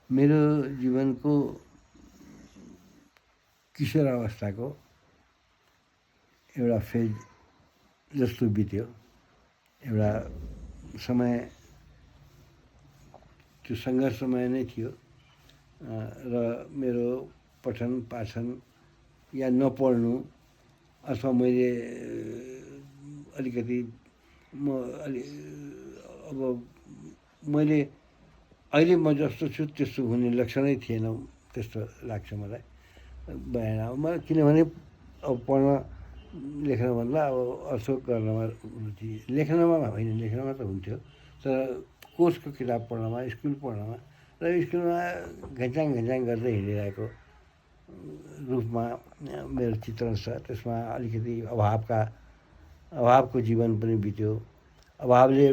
मेरो जीवनको किशोर अवस्थाको एउटा फेज जस्तो बित्यो। एउटा समय त्यो सङ्घर्षमय नै थियो र मेरो पठन पाठन या नपढ्नु अथवा मैले अलिकति अब मैले अहिले म जस्तो छु त्यस्तो हुने लक्षणै थिएन, त्यस्तो लाग्छ मलाई। मलाई किनभने अब पढ्न लेख्नभन्दा अब अर्थो गर्नमा रुचि, लेख्नमा होइन, लेख्नमा त हुन्थ्यो तर कोर्सको किताब पढ्नमा, स्कुल पढ्नमा र स्कुलमा घ्याच्याङ गर्दै हिँडिरहेको रूपमा मेरो चित्रण छ। त्यसमा अलिकति अभावको जीवन पनि बित्यो। अभावले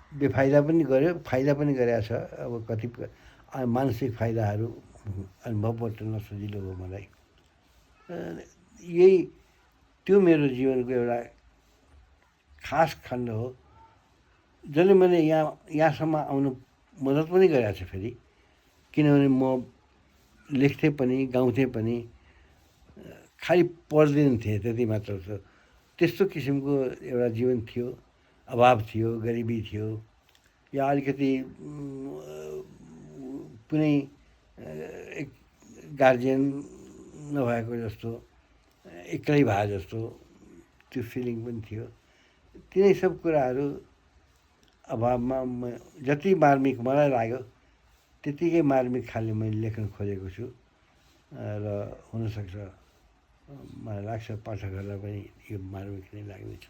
बेफाइदा पनि गर्यो, फाइदा पनि गरेको छ। अब कतिपय मानसिक फाइदाहरू अनुभव बटुल्न सजिलो हो मलाई। त्यो मेरो जीवनको एउटा खास खण्ड हो जसले मैले यहाँसम्म आउनु मद्दत पनि गरेको छ फेरि। किनभने म लेख्थेँ पनि, गाउँथेँ पनि, खालि पढ्दैन थिएँ, त्यति मात्र थियो। त्यस्तो किसिमको एउटा जीवन थियो। अभाव थियो, गरिबी थियो, या अलिकति कुनै एक गार्जियन नभएको जस्तो, एक्लै भए जस्तो त्यो फिलिङ पनि थियो। तिनै सब कुराहरू अभावमा जति मार्मिक मलाई लाग्यो त्यतिकै मार्मिक खाले मैले लेख्न खोजेको छु र हुनसक्छ मलाई लाग्छ पाठकहरूलाई पनि यो मार्मिक नै लाग्नेछ।